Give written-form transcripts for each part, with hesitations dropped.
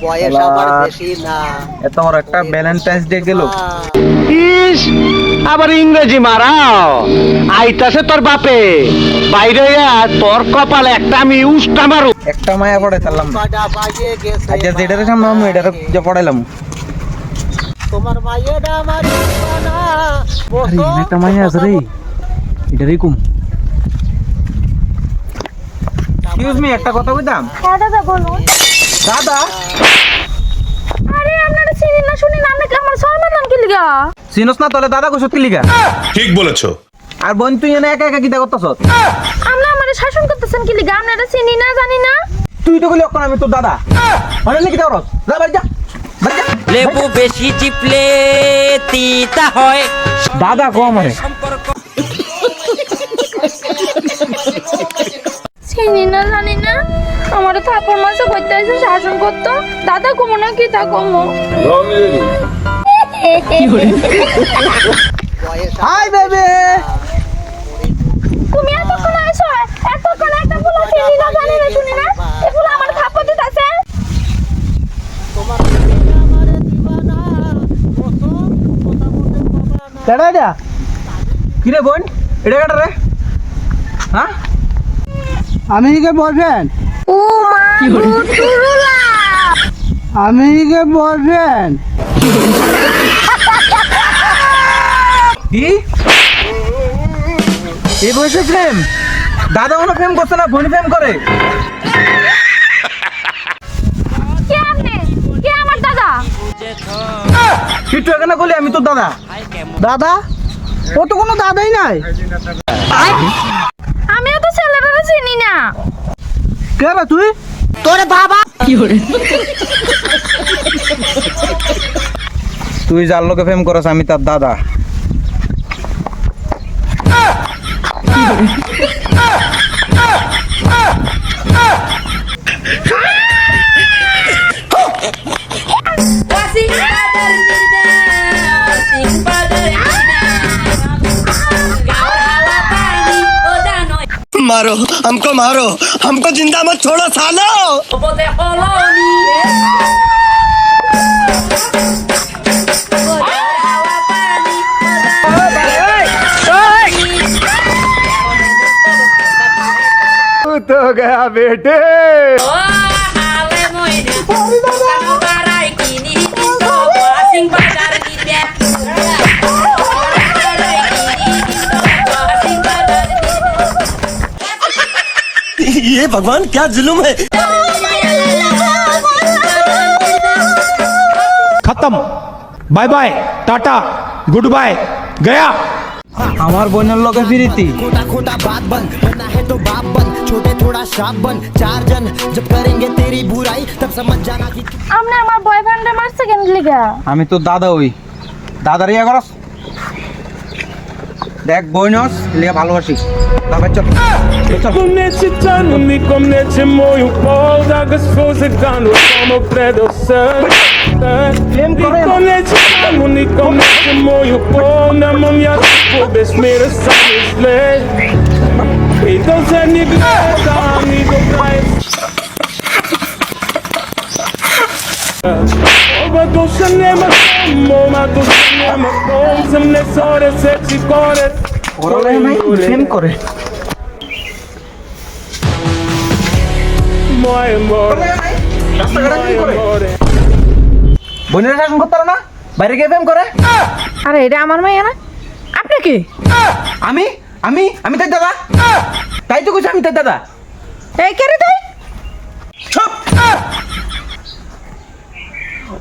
বয়স আমার বেশি না। এত বড় একটা ভ্যালেন্টাইন্স ডে গেল। ইস, আবার ইংরেজি মারাও আইতাছে তোর বাপে বাইরে তোর কপালে একটা আমি উষ্টা মারু। একটা মায়া পড়ে চাললাম কটা বাজে গেছে আচ্ছা যেটারে সামনে আমি এটারে যে পড়াইলাম। তোমার মায়েরা আমার দিবানা। আরে এখানে একটা মায়া আছে রে, এটারই কুম। এক্সকিউজ মি, একটা কথা কইতাম। হ্যাঁ দাদা বলুন। দাদা, আরে আপনারা চিনি না শুনি না আপনি আমার সলমান নাম কি লিগা? চিনোস না তাহলে দাদা কইছত কি লিগা? ঠিক বলেছো। আর বোন তুই এনে একা একা কিটা করতেছস? আপনি আমারে শাসন করতেছেন কি লিগা? আপনারা চিনি না জানি না। তুই তো কইলি অক্ষণ আমি তোর দাদা। মানে লিখি দাও রস। যা বাড়ি যা। বাড়ি যা। লেবু বেশি চিপলে তিতা হয়। দাদা কো আমারে। চিনি না জানি না আমারে থাপড় মাসে কইতে আইছে শাসন করতে। দাদা কমো না কি তা কমো। Hi baby. তুমি এতক্ষণ আইছো, এতক্ষণ একটা ফুলা চিনি না জানি না শুনি না এই ফুলা আমার থাপড় দিতাছে। তোমার মায়েরা আমার দিবানা। কত কথা বলতে বাবা না। কেডা এটা? কি রে বোন? এটা কেডা রে? হ্যাঁ? আমি কে বলবেন? ও মা টুরুলা। আমি কে বলবেন? কি? এই বয়সে প্রেম? দাদা মনে প্রেম করছে না বোন প্রেম করে? কে আপনি? কে আমার দাদা? কিট্টু এখানে বলি আমি তোর দাদা। দাদা? ও তো কোনো দাদাই নাই। আমিও তো ছেলেটারে চিনি না। কে রে তুই? তুই যার লোকে প্রেম করছ আমি তার দাদা। मारो हमको जिंदा मत छोड़ो सालो। तो गया बेटे। ये भगवान क्या जुल्म है। खत्म, bye bye, tata, goodbye, गया। আমার বোনের লগে ফিরিতি। खोटा खोटा बात बन, बनना है तो बाप बन, छोटे थोड़ा शाप बन, चार जन जब करेंगे तेरी बुराई तब समझ जाना कि আপনি আমার বয়ফ্রেন্ডে মারছে কেন লিগা? আমি তোর দাদা হই। দাদার ইয়া করস? দেখ বইনস লিয়া ভালোবাসি। দাদা চল। চল। Conhece tanto, me conhece muito pau da gostosa cano como predo sangue. Me conhece tanto, me conhece muito pau na minha por smira sabe. Então se nigreta amigo traz. Oba do cinema, moma do cinema, com nessa hora sexy core. ওরালে নাই প্রেম করে। Moi amor, রাস্তাঘাটে কি করে? amore. বোনের শাসন করতে পারো না? বাইরে গিয়ে প্রেম করে? আরে এটা আমার মাইয়া না? আপনি কি? আমি আমি আমি তাই দাদা। তাই তো কইছি আমি তাই দাদা। এই কে রে তুই? চুপ।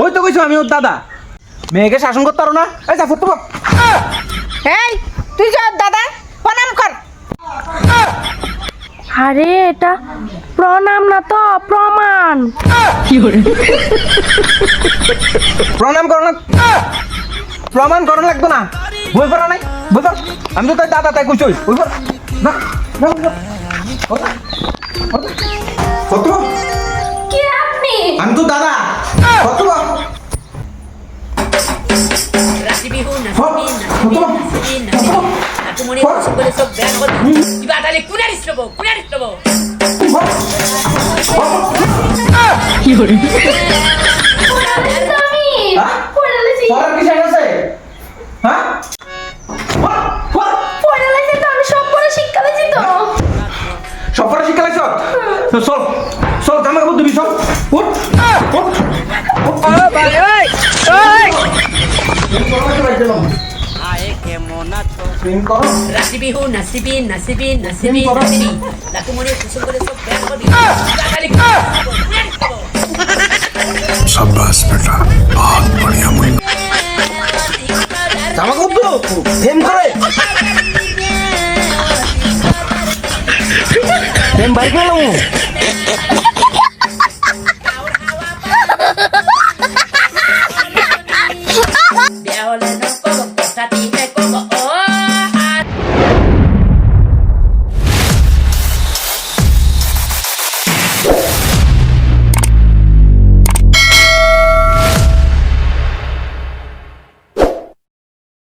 ওই তো কইছো আমি ওর দাদা। মেয়েকে শাসন করতে পারো না? এই যা ফুটবল। এই তুই যা দাদা প্রণাম কর। আরে এটা প্রণাম না তো প্রমাণ। প্রণাম করো না। প্রমাণ করো লাগতো না। বই পড়া নাই? বই পড়। আমি তো তাই দাদা তাই কইছি। বই পড়। না। না। কত? কে আপনি? আমি তো দাদা। কত? Iba a darle cuna de estrobo. কি করে? দিলাম প্রেম করো রাসিবি হু নাসিবি নাসিবি নাসিবি করো। নাসিবি লাকু মনে কুসুম করে সব ব্যাগ করবি গালি জামা কাপড় প্রেম করে প্রেম বাইক নিলাম